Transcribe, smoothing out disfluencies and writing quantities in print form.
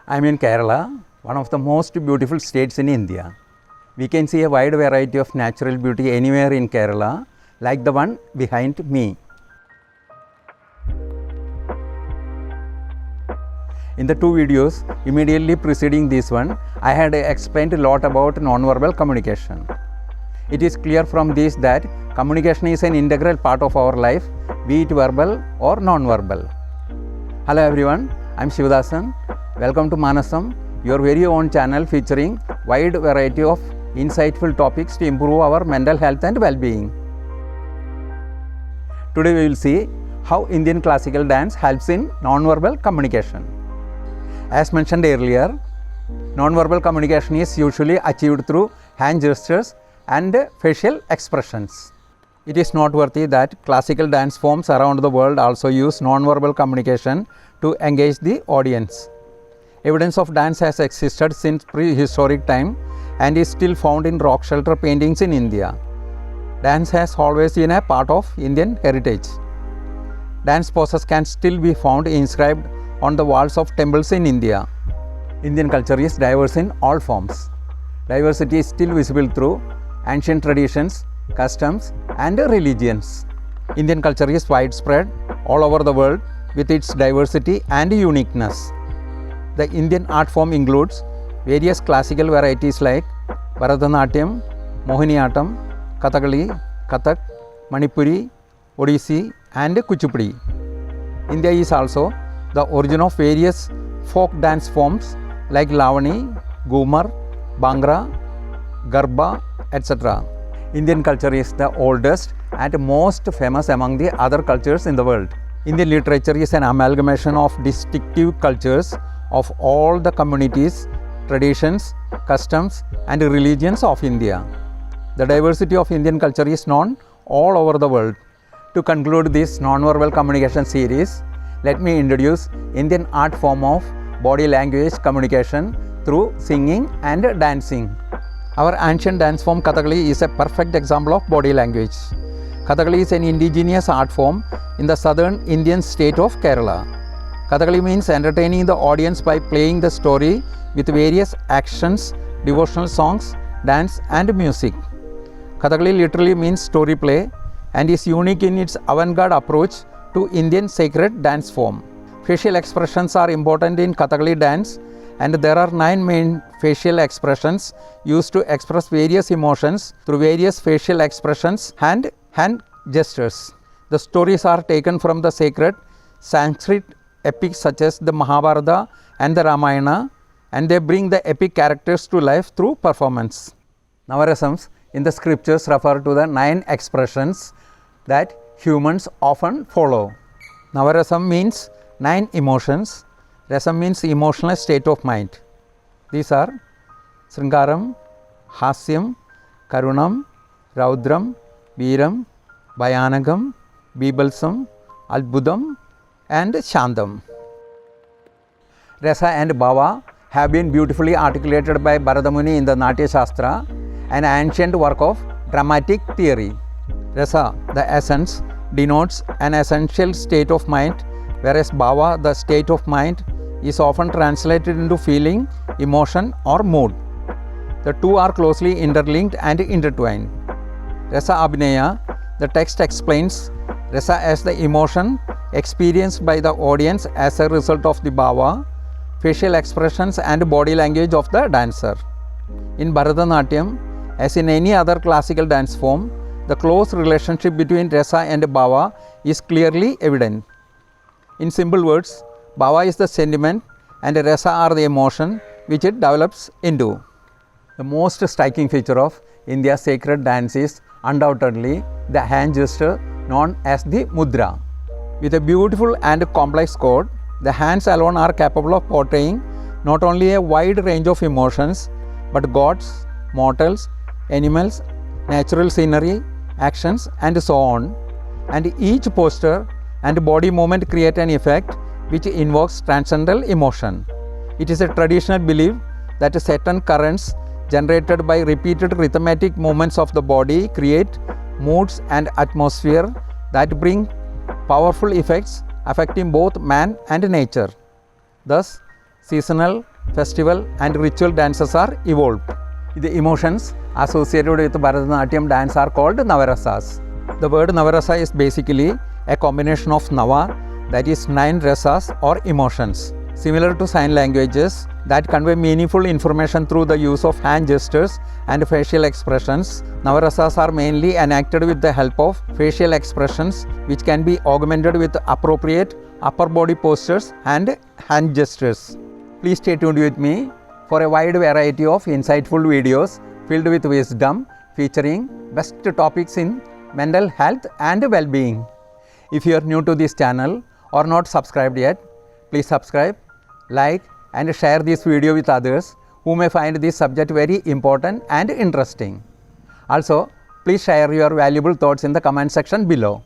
I am in Kerala, one of the most beautiful states in India. We can see a wide variety of natural beauty anywhere in Kerala, like the one behind me. In the two videos immediately preceding this one, I had explained a lot about non-verbal communication. It is clear from this that communication is an integral part of our life, be it verbal or non-verbal. Hello everyone, I am Shivadasan. Welcome to Manasam, your very own channel featuring wide variety of insightful topics to improve our mental health and well-being. Today we will see how Indian classical dance helps in non-verbal communication. As mentioned earlier, non-verbal communication is usually achieved through hand gestures and facial expressions. It is noteworthy that classical dance forms around the world also use non-verbal communication to engage the audience. Evidence of dance has existed since prehistoric time and is still found in rock shelter paintings in India. Dance has always been a part of Indian heritage. Dance poses can still be found inscribed on the walls of temples in India. Indian culture is diverse in all forms. Diversity is still visible through ancient traditions, customs, and religions. Indian culture is widespread all over the world with its diversity and uniqueness. The Indian art form includes various classical varieties like Bharatanatyam, Mohiniyattam, Kathakali, Kathak, Manipuri, Odissi, and Kuchipudi. India is also the origin of various folk dance forms like Lavani, Ghumar, Bhangra, Garba, etc. Indian culture is the oldest and most famous among the other cultures in the world. Indian literature is an amalgamation of distinctive cultures of all the communities, traditions, customs, and religions of India. The diversity of Indian culture is known all over the world. To conclude this non-verbal communication series, let me introduce Indian art form of body language communication through singing and dancing. Our ancient dance form Kathakali is a perfect example of body language. Kathakali is an indigenous art form in the southern Indian state of Kerala. Kathakali means entertaining the audience by playing the story with various actions, devotional songs, dance, and music. Kathakali literally means story play and is unique in its avant-garde approach to Indian sacred dance form. Facial expressions are important in Kathakali dance, and there are 9 main facial expressions used to express various emotions through various facial expressions and hand gestures. The stories are taken from the sacred Sanskrit epics such as the Mahabharata and the Ramayana, and they bring the epic characters to life through performance. Navarasams in the scriptures refer to the 9 expressions that humans often follow. Navarasam means 9 emotions. Rasam means emotional state of mind. These are Sringaram, Hasyam, Karunam, Raudram, Veeram, Bhayanagam, Bibhalsam, Adbudam, and Shandam. Rasa and Bhava have been beautifully articulated by Bharata Muni in the Natya Shastra, an ancient work of dramatic theory. Rasa, the essence, denotes an essential state of mind, whereas Bhava, the state of mind, is often translated into feeling, emotion, or mood. The two are closely interlinked and intertwined. Rasa Abhinaya, the text explains Rasa as the emotion experienced by the audience as a result of the bhava, facial expressions, and body language of the dancer. In Bharatanatyam, as in any other classical dance form, the close relationship between rasa and bhava is clearly evident. In simple words, bhava is the sentiment and rasa are the emotion which it develops into. The most striking feature of India's sacred dance is undoubtedly the hand gesture known as the mudra. With a beautiful and complex code, the hands alone are capable of portraying not only a wide range of emotions, but gods, mortals, animals, natural scenery, actions, and so on. And each posture and body movement create an effect which invokes transcendental emotion. It is a traditional belief that certain currents generated by repeated rhythmic movements of the body create moods and atmosphere that bring powerful effects affecting both man and nature. Thus, seasonal, festival and ritual dances are evolved. The emotions associated with Bharatanatyam dance are called Navarasas. The word Navarasa is basically a combination of Nava, that is 9 rasas or emotions. Similar to sign languages that convey meaningful information through the use of hand gestures and facial expressions, Navarasas are mainly enacted with the help of facial expressions, which can be augmented with appropriate upper body postures and hand gestures. Please stay tuned with me for a wide variety of insightful videos filled with wisdom, featuring best topics in mental health and well-being. If you are new to this channel or not subscribed yet, please subscribe, like and share this video with others who may find this subject very important and interesting. Also, please share your valuable thoughts in the comment section below.